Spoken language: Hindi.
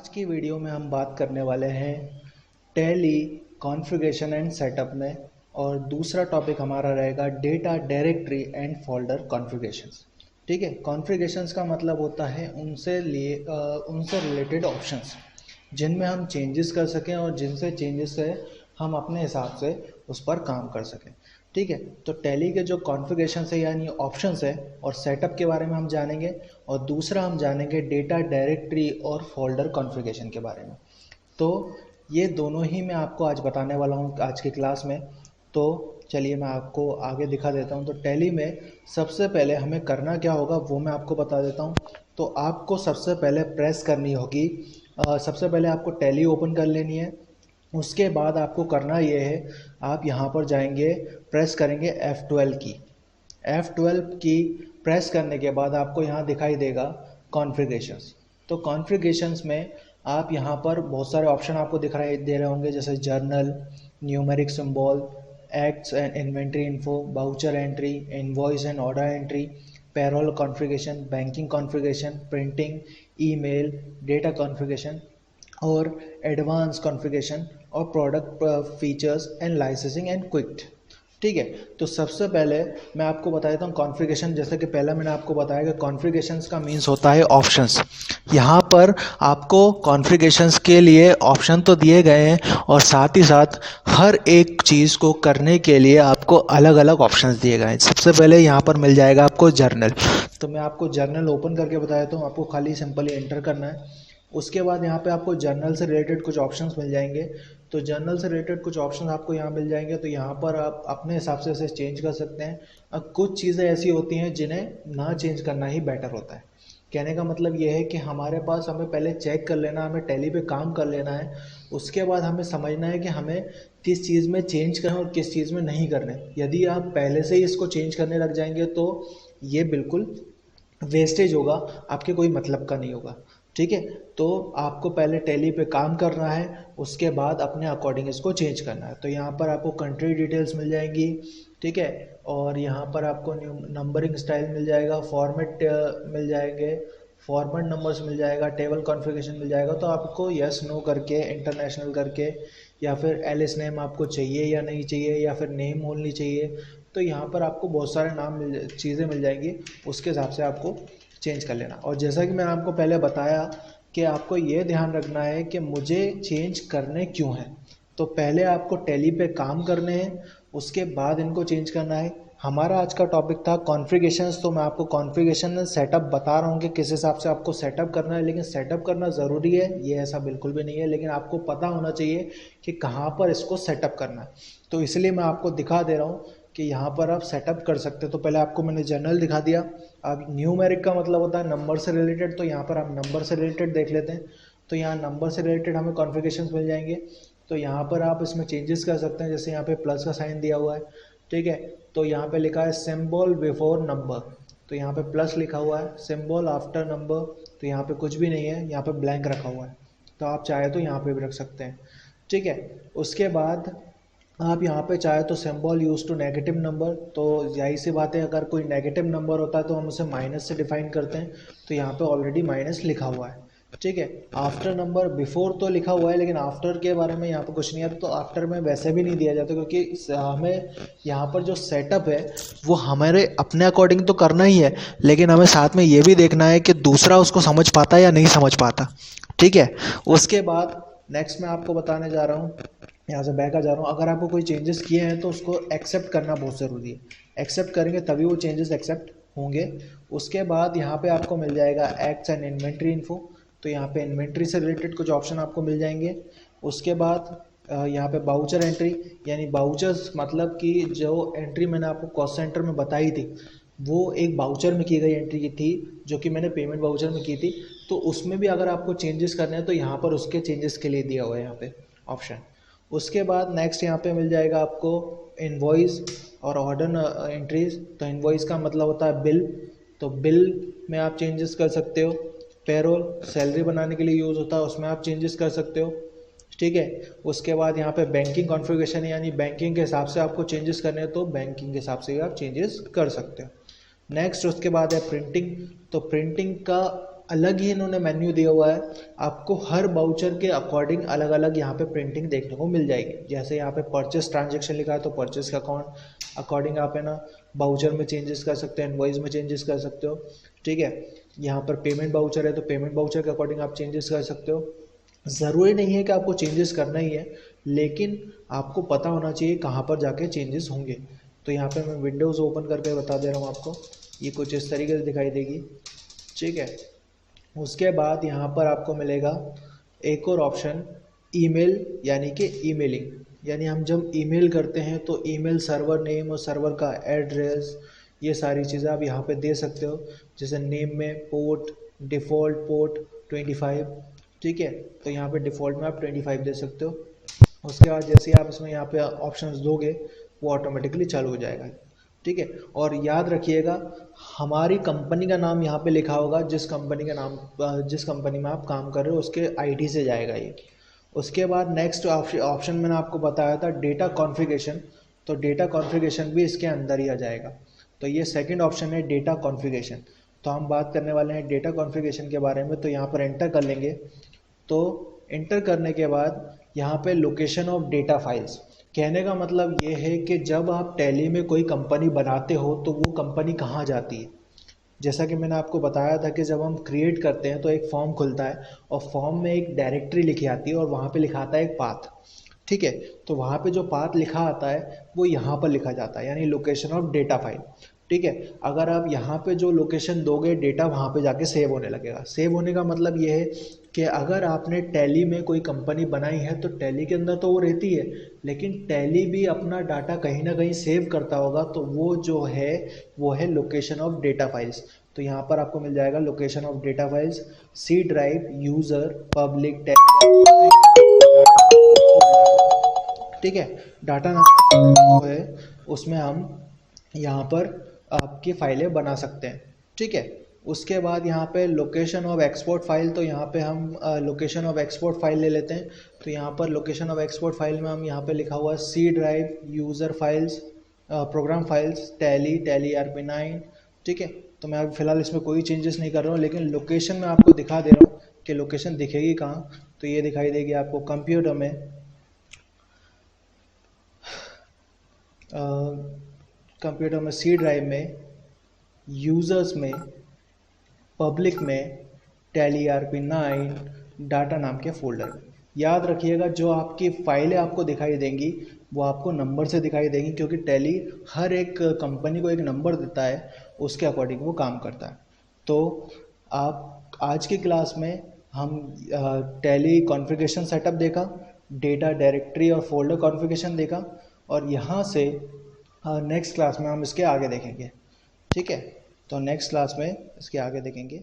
आज की वीडियो में हम बात करने वाले हैं टैली कॉन्फ़िगरेशन एंड सेटअप में। और दूसरा टॉपिक हमारा रहेगा data directory and folder configurations. ठीक है, कॉन्फ़िगरेशंस का मतलब होता है उनसे रिलेटेड ऑप्शंस जिनमें हम चेंजेस कर सकें और जिनसे चेंजेस से हम अपने हिसाब से उस पर काम कर सकें। ठीक है, तो टैली के जो कॉन्फ़िगरेशन है यानी ऑप्शंस है और सेटअप के बारे में हम जानेंगे। और दूसरा हम जानेंगे डेटा डायरेक्टरी और फोल्डर कॉन्फ़िगरेशन के बारे में। तो ये दोनों ही मैं आपको आज बताने वाला हूँ आज की क्लास में। तो चलिए मैं आपको आगे दिखा देता हूँ। तो टैली में सबसे पहले हमें करना क्या होगा वो मैं आपको बता देता हूँ। तो आपको सबसे पहले प्रेस करनी होगी, सबसे पहले आपको टैली ओपन कर लेनी है। उसके बाद आपको करना ये है, आप यहाँ पर जाएंगे, प्रेस करेंगे F12 की। F12 की प्रेस करने के बाद आपको यहाँ दिखाई देगा कॉन्फ़िगरेशंस। तो कॉन्फ़िगरेशंस में आप यहाँ पर बहुत सारे ऑप्शन आपको दिखाई दे रहे होंगे, जैसे journal, numeric symbol, acts and inventory info, voucher entry, invoice and order entry, payroll configuration, banking configuration, printing, email, data configuration और एडवांस कॉन्फ़िगरेशन और product features and licensing and quick. ठीक है, तो सबसे पहले मैं आपको बता देता हूँ कॉन्फ़िगरेशन। जैसे कि पहला मैंने आपको बताया कि कॉन्फ़िगरेशंस का मीन्स होता है ऑप्शंस। यहाँ पर आपको कॉन्फ़िगरेशंस के लिए ऑप्शन तो दिए गए हैं और साथ ही साथ हर एक चीज़ को करने के लिए आपको अलग अलग ऑप्शंस दिए गए हैं। सबसे पहले यहाँ पर मिल जाएगा आपको जर्नल। तो मैं आपको जर्नल ओपन करके बता देता हूँ, आपको खाली सिंपली एंटर करना है। उसके बाद यहाँ पे आपको जर्नल से रिलेटेड कुछ ऑप्शंस मिल जाएंगे। तो जर्नल से रिलेटेड कुछ ऑप्शंस आपको यहाँ मिल जाएंगे, तो यहाँ पर आप अपने हिसाब से इसे चेंज कर सकते हैं। अब कुछ चीज़ें ऐसी होती हैं जिन्हें ना चेंज करना ही बेटर होता है। कहने का मतलब ये है कि हमारे पास हमें पहले चेक कर लेना, हमें टैली पे काम कर लेना है। उसके बाद हमें समझना है कि हमें किस चीज़ में चेंज करना और किस चीज़ में नहीं करना है। यदि आप पहले से ही इसको चेंज करने लग जाएंगे तो ये बिल्कुल वेस्टेज होगा, आपके कोई मतलब का नहीं होगा। ठीक है, तो आपको पहले टैली पे काम करना है, उसके बाद अपने अकॉर्डिंग इसको चेंज करना है। तो यहाँ पर आपको कंट्री डिटेल्स मिल जाएंगी। ठीक है, और यहाँ पर आपको नंबरिंग स्टाइल मिल जाएगा, फॉर्मेट मिल जाएंगे, फॉर्मेट नंबर्स मिल जाएगा, टेबल कॉन्फ़िगरेशन मिल जाएगा। तो आपको यस नो करके, इंटरनेशनल करके, या फिर एलिस नेम आपको चाहिए या नहीं चाहिए, या फिर नेम ओनली चाहिए, तो यहाँ पर आपको बहुत सारे चीज़ें मिल जाएंगी। उसके हिसाब से आपको चेंज कर लेना। और जैसा कि मैंने आपको पहले बताया कि आपको ये ध्यान रखना है कि मुझे चेंज करने क्यों हैं। तो पहले आपको टैली पे काम करने हैं, उसके बाद इनको चेंज करना है। हमारा आज का टॉपिक था कॉन्फ़िगरेशंस। तो मैं आपको कॉन्फ़िगरेशन सेटअप बता रहा हूँ कि किस हिसाब से आपको सेटअप करना है। लेकिन सेटअप करना ज़रूरी है ये ऐसा बिल्कुल भी नहीं है, लेकिन आपको पता होना चाहिए कि कहाँ पर इसको सेटअप करना है। तो इसलिए मैं आपको दिखा दे रहा हूँ कि यहाँ पर आप सेटअप कर सकते हैं। तो पहले आपको मैंने जर्नल दिखा दिया। अब न्यूमेरिक का मतलब होता है नंबर से रिलेटेड, तो यहाँ पर आप नंबर से रिलेटेड देख लेते हैं। तो यहाँ नंबर से रिलेटेड हमें कॉन्फ़िगरेशंस मिल जाएंगे। तो यहाँ पर आप इसमें चेंजेस कर सकते हैं, जैसे यहाँ पे प्लस का साइन दिया हुआ है। ठीक है, तो यहाँ पे लिखा है सिंबल बिफोर नंबर, तो यहाँ पे प्लस लिखा हुआ है। सिंबल आफ्टर नंबर, तो यहाँ पे कुछ भी नहीं है, यहाँ पे ब्लैंक रखा हुआ है। तो आप चाहे तो यहाँ पे भी रख सकते हैं। ठीक है, उसके बाद आप यहाँ पे चाहे तो symbol use to negative number, तो यही सी बात है, अगर कोई नेगेटिव नंबर होता है तो हम उसे माइनस से डिफाइन करते हैं। तो यहाँ पे ऑलरेडी माइनस लिखा हुआ है। ठीक है, आफ्टर नंबर, बिफोर तो लिखा हुआ है लेकिन आफ्टर के बारे में यहाँ पे कुछ नहीं है। तो आफ्टर में वैसे भी नहीं दिया जाता, क्योंकि हमें यहाँ पर जो सेटअप है वो हमारे अपने अकॉर्डिंग तो करना ही है, लेकिन हमें साथ में ये भी देखना है कि दूसरा उसको समझ पाता है या नहीं समझ पाता। ठीक है, उसके बाद नेक्स्ट मैं आपको बताने जा रहा हूँ, यहाँ से बैक आ जा रहा हूँ। अगर आपको कोई चेंजेस किए हैं तो उसको एक्सेप्ट करना बहुत ज़रूरी है। एक्सेप्ट करेंगे तभी वो चेंजेस एक्सेप्ट होंगे। उसके बाद यहाँ पे आपको मिल जाएगा एक्ट्स एंड इन्वेंट्री इन्फो। तो यहाँ पे इन्वेंट्री से रिलेटेड कुछ ऑप्शन आपको मिल जाएंगे। उसके बाद यहाँ पे बाउचर एंट्री, यानी बाउचर्स मतलब कि जो एंट्री मैंने आपको कॉस्ट सेंटर में बताई थी वो एक बाउचर में की गई एंट्री की थी, जो कि मैंने पेमेंट बाउचर में की थी। तो उसमें भी अगर आपको चेंजेस करने हैं तो यहाँ पर उसके चेंजेस के लिए दिया हुआ है यहाँ पे ऑप्शन। उसके बाद नेक्स्ट यहाँ पे मिल जाएगा आपको इनवॉइस और ऑर्डर एंट्रीज। तो इनवॉइस का मतलब होता है बिल, तो बिल में आप चेंजेस कर सकते हो। पेरोल सैलरी बनाने के लिए यूज़ होता है, उसमें आप चेंजेस कर सकते हो। ठीक है, उसके बाद यहाँ पे बैंकिंग कॉन्फ़िगरेशन है, यानी बैंकिंग के हिसाब से आपको चेंजेस करने हैं तो बैंकिंग के हिसाब से भी आप चेंजेस कर सकते हो। नेक्स्ट उसके बाद है प्रिंटिंग। तो प्रिंटिंग का अलग ही इन्होंने मेन्यू दिया हुआ है, आपको हर बाउचर के अकॉर्डिंग अलग अलग यहाँ पे प्रिंटिंग देखने को मिल जाएगी। जैसे यहाँ पे परचेस ट्रांजेक्शन लिखा है तो परचेस का अकाउंट अकॉर्डिंग आप है ना बाउचर में चेंजेस कर सकते हो, इनवॉइस में चेंजेस कर सकते हो, ठीक है। यहाँ पर पेमेंट बाउचर है तो पेमेंट बाउचर के अकॉर्डिंग आप चेंजेस कर सकते हो। ज़रूरी नहीं है कि आपको चेंजेस करना ही है, लेकिन आपको पता होना चाहिए कहाँ पर जाके चेंजेस होंगे। तो यहाँ पे मैं विंडोज़ ओपन करके बता दे रहा हूँ आपको, ये कुछ इस तरीके से दिखाई देगी, ठीक है। उसके बाद यहाँ पर आपको मिलेगा एक और ऑप्शन, ईमेल यानी कि ईमेलिंग, यानी हम जब ईमेल करते हैं तो ईमेल सर्वर नेम और सर्वर का एड्रेस, ये सारी चीज़ें आप यहाँ पे दे सकते हो। जैसे नेम में पोर्ट, डिफ़ॉल्ट पोर्ट 25, ठीक है, तो यहाँ पे डिफ़ॉल्ट में आप 25 दे सकते हो। उसके बाद जैसे आप इसमें यहाँ पे ऑप्शंस दोगे वो ऑटोमेटिकली चालू हो जाएगा, ठीक है। और याद रखिएगा हमारी कंपनी का नाम यहाँ पे लिखा होगा, जिस कंपनी का नाम जिस कंपनी में आप काम कर रहे हो उसके आईडी से जाएगा ये। उसके बाद नेक्स्ट ऑप्शन मैंने आपको बताया था डेटा कॉन्फ़िगरेशन, तो डेटा कॉन्फ़िगरेशन भी इसके अंदर ही आ जाएगा। तो ये सेकंड ऑप्शन है डेटा कॉन्फ़िगरेशन। तो हम बात करने वाले हैं डेटा कॉन्फ़िगरेशन के बारे में। तो यहाँ पर एंटर कर लेंगे, तो एंटर करने के बाद यहाँ पे लोकेशन ऑफ डेटा फाइल्स, कहने का मतलब ये है कि जब आप टैली में कोई कंपनी बनाते हो तो वो कंपनी कहाँ जाती है। जैसा कि मैंने आपको बताया था कि जब हम क्रिएट करते हैं तो एक फॉर्म खुलता है और फॉर्म में एक डायरेक्टरी लिखी आती है और वहाँ पे लिखा आता है एक पाथ, ठीक है। तो वहाँ पे जो पाथ लिखा आता है वो यहाँ पर लिखा जाता है, यानी लोकेशन ऑफ डेटा फाइल, ठीक है। अगर आप यहाँ पे जो लोकेशन दोगे डेटा वहाँ पे जाके सेव होने लगेगा। सेव होने का मतलब ये है कि अगर आपने टैली में कोई कंपनी बनाई है तो टैली के अंदर तो वो रहती है, लेकिन टैली भी अपना डाटा कहीं ना कहीं सेव करता होगा, तो वो जो है वो है लोकेशन ऑफ डेटा फाइल्स। तो यहाँ पर आपको मिल जाएगा location of data files, C drive, user, public, ठीक है। डाटा नाम है उसमें हम यहाँ पर आपकी फाइलें बना सकते हैं, ठीक है। उसके बाद यहाँ पे लोकेशन ऑफ एक्सपोर्ट फाइल, तो यहाँ पे हम लोकेशन ऑफ एक्सपोर्ट फाइल ले लेते हैं। तो यहाँ पर लोकेशन ऑफ एक्सपोर्ट फाइल में हम यहाँ पे लिखा हुआ है C drive, user files, program files, Tally RP9, ठीक है। तो मैं अभी फ़िलहाल इसमें कोई चेंजेस नहीं कर रहा हूँ, लेकिन लोकेशन में आपको दिखा दे रहा हूँ कि लोकेशन दिखेगी कहाँ। तो ये दिखाई देगी आपको कंप्यूटर में, कंप्यूटर में सी ड्राइव में, यूज़र्स में, पब्लिक में, टैली RP9 डाटा नाम के फोल्डर में। याद रखिएगा जो आपकी फाइलें आपको दिखाई देंगी वो आपको नंबर से दिखाई देंगी, क्योंकि टैली हर एक कंपनी को एक नंबर देता है, उसके अकॉर्डिंग वो काम करता है। तो आप आज की क्लास में हम टैली कॉन्फ़िगरेशन सेटअप देखा, डेटा डायरेक्टरी और फोल्डर कॉन्फ़िगरेशन देखा, और यहाँ से नेक्स्ट क्लास में हम इसके आगे देखेंगे, ठीक है। तो नेक्स्ट क्लास में इसके आगे देखेंगे।